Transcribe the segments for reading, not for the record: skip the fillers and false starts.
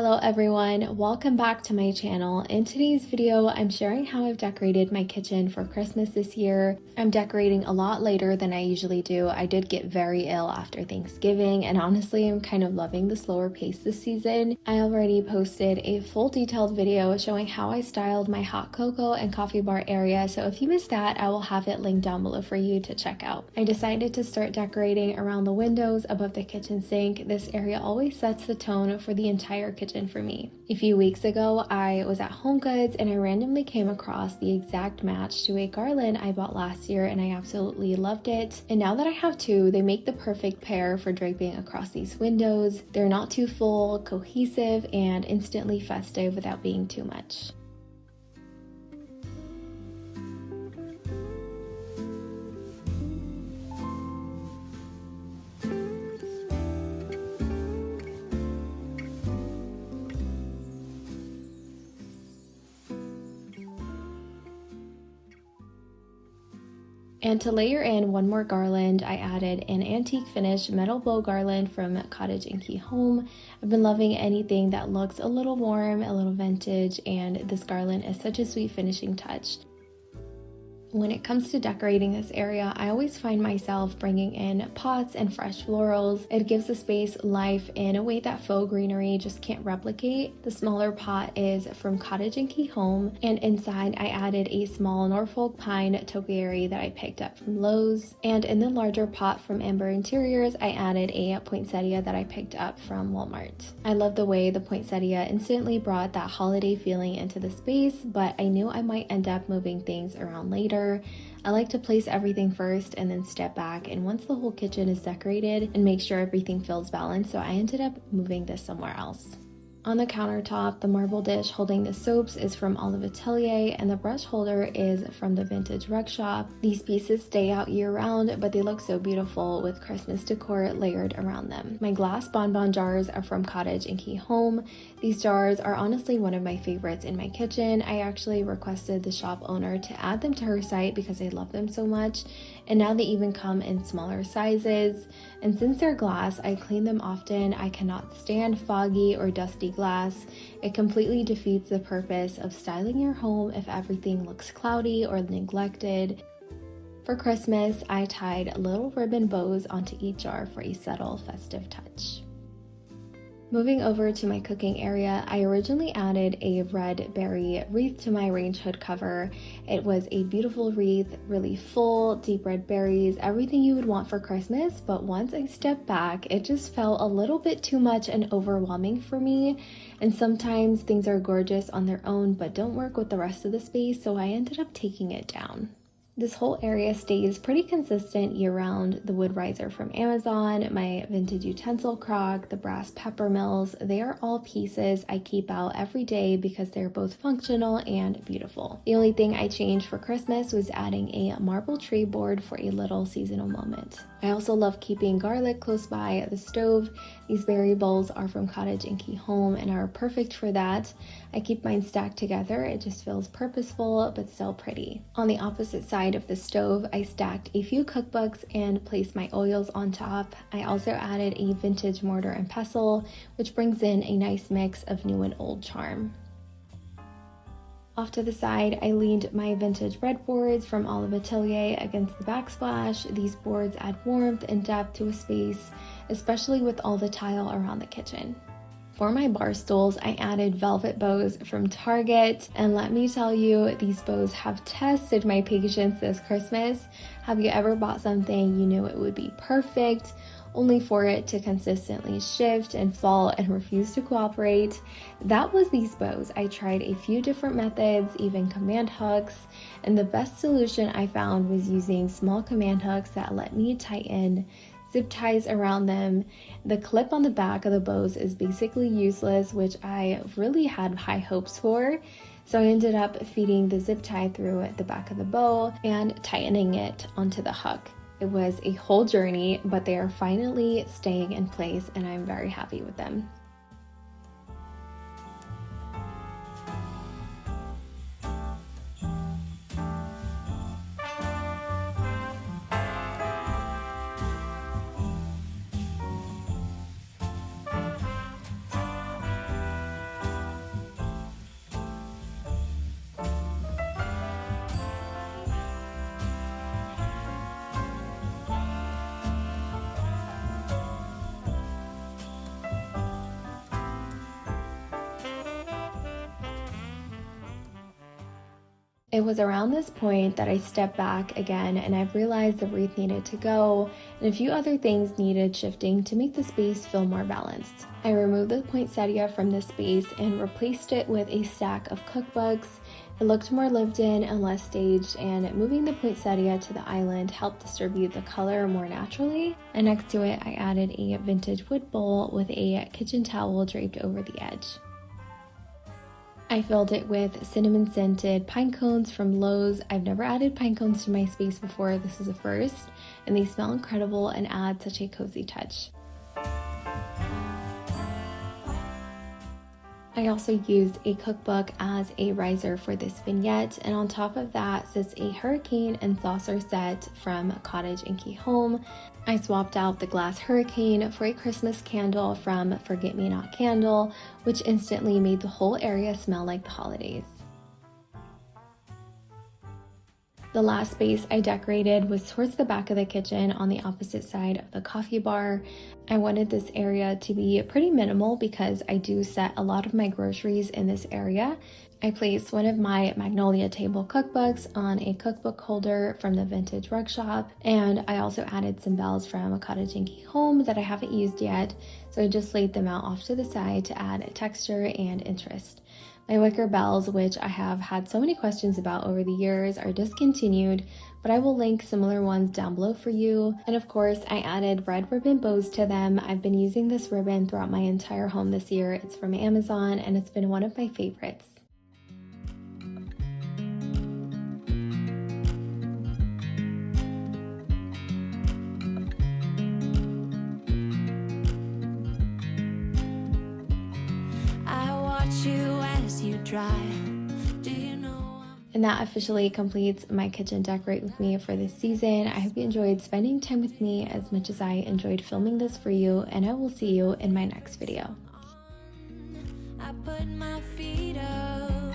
Hello everyone, welcome back to my channel. In today's video, I'm sharing how I've decorated my kitchen for Christmas this year. I'm decorating a lot later than I usually do. I did get very ill after Thanksgiving, and honestly, I'm kind of loving the slower pace this season. I already posted a full detailed video showing how I styled my hot cocoa and coffee bar area, so if you missed that, I will have it linked down below for you to check out. I decided to start decorating around the windows above the kitchen sink. This area always sets the tone for the entire kitchen for me. A few weeks ago, I was at HomeGoods and I randomly came across the exact match to a garland I bought last year, and I absolutely loved it. And now that I have two, they make the perfect pair for draping across these windows. They're not too full, cohesive, and instantly festive without being too much. And to layer in one more garland, I added an antique finish metal bow garland from Cottage & Key Home. I've been loving anything that looks a little warm, a little vintage, and this garland is such a sweet finishing touch. When it comes to decorating this area, I always find myself bringing in pots and fresh florals. It gives the space life in a way that faux greenery just can't replicate. The smaller pot is from Cottage & Key Home, and inside I added a small Norfolk pine topiary that I picked up from Lowe's. And in the larger pot from Amber Interiors, I added a poinsettia that I picked up from Walmart. I love the way the poinsettia instantly brought that holiday feeling into the space, but I knew I might end up moving things around later. I like to place everything first and then step back, and once the whole kitchen is decorated, and make sure everything feels balanced, so I ended up moving this somewhere else. On the countertop, the marble dish holding the soaps is from Olive Atelier, and the brush holder is from the Vintage Rug Shop. These pieces stay out year-round, but they look so beautiful with Christmas decor layered around them. My glass bonbon jars are from Cottage & Key Home. These jars are honestly one of my favorites in my kitchen. I actually requested the shop owner to add them to her site because I love them so much, and now they even come in smaller sizes. And since they're glass, I clean them often. I cannot stand foggy or dusty glass. It completely defeats the purpose of styling your home if everything looks cloudy or neglected. For Christmas, I tied little ribbon bows onto each jar for a subtle festive touch. Moving over to my cooking area, I originally added a red berry wreath to my range hood cover. It was a beautiful wreath, really full, deep red berries, everything you would want for Christmas, but once I stepped back, it just felt a little bit too much and overwhelming for me. And sometimes things are gorgeous on their own, but don't work with the rest of the space, so I ended up taking it down. This whole area stays pretty consistent year-round. The wood riser from Amazon, my vintage utensil crock, the brass pepper mills, they are all pieces I keep out every day because they're both functional and beautiful. The only thing I changed for Christmas was adding a marble tray board for a little seasonal moment. I also love keeping garlic close by the stove. These berry bowls are from Cottage & Key Home and are perfect for that. I keep mine stacked together. It just feels purposeful but still pretty. On the opposite side of the stove, I stacked a few cookbooks and placed my oils on top. I also added a vintage mortar and pestle, which brings in a nice mix of new and old charm. Off to the side, I leaned my vintage breadboards from Olive Atelier against the backsplash. These boards add warmth and depth to a space, especially with all the tile around the kitchen. For my bar stools, I added velvet bows from Target, and let me tell you, these bows have tested my patience this Christmas. Have you ever bought something you knew it would be perfect, only for it to consistently shift and fall and refuse to cooperate? That was these bows. I tried a few different methods, even command hooks, and the best solution I found was using small command hooks that let me tighten zip ties around them. The clip on the back of the bows is basically useless, which I really had high hopes for. So I ended up feeding the zip tie through the back of the bow and tightening it onto the hook. It was a whole journey, but they are finally staying in place and I'm very happy with them. It was around this point that I stepped back again and I realized the wreath needed to go and a few other things needed shifting to make the space feel more balanced. I removed the poinsettia from the space and replaced it with a stack of cookbooks. It looked more lived in and less staged, and moving the poinsettia to the island helped distribute the color more naturally. And next to it, I added a vintage wood bowl with a kitchen towel draped over the edge. I filled it with cinnamon scented pine cones from Lowe's. I've never added pine cones to my space before. This is a first, and they smell incredible and add such a cozy touch. I also used a cookbook as a riser for this vignette, and on top of that sits a hurricane and saucer set from Cottage and Key Home. I swapped out the glass hurricane for a Christmas candle from Forget Me Not Candle, which instantly made the whole area smell like the holidays. The last space I decorated was towards the back of the kitchen on the opposite side of the coffee bar. I wanted this area to be pretty minimal because I do set a lot of my groceries in this area. I placed one of my Magnolia table cookbooks on a cookbook holder from the Vintage Rug Shop, and I also added some bells from Cottage and Key Home that I haven't used yet, so I just laid them out off to the side to add texture and interest. My wicker bells, which I have had so many questions about over the years, are discontinued, but I will link similar ones down below for you. And of course, I added red ribbon bows to them. I've been using this ribbon throughout my entire home this year. It's from Amazon, and it's been one of my favorites. And that officially completes my kitchen decorate with me for this season. I hope you enjoyed spending time with me as much as I enjoyed filming this for you, and I will see you in my next video. I put my feet up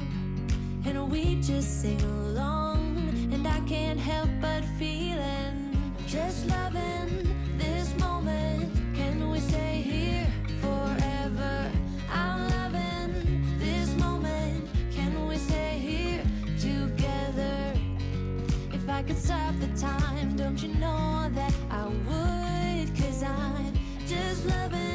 and we just sing along, and I can't help but feeling just loving this moment. Can we stay here forever? I'm loving this moment. Can we stay here together? If I could stop the time, don't you know that I would? 'Cause I'm just loving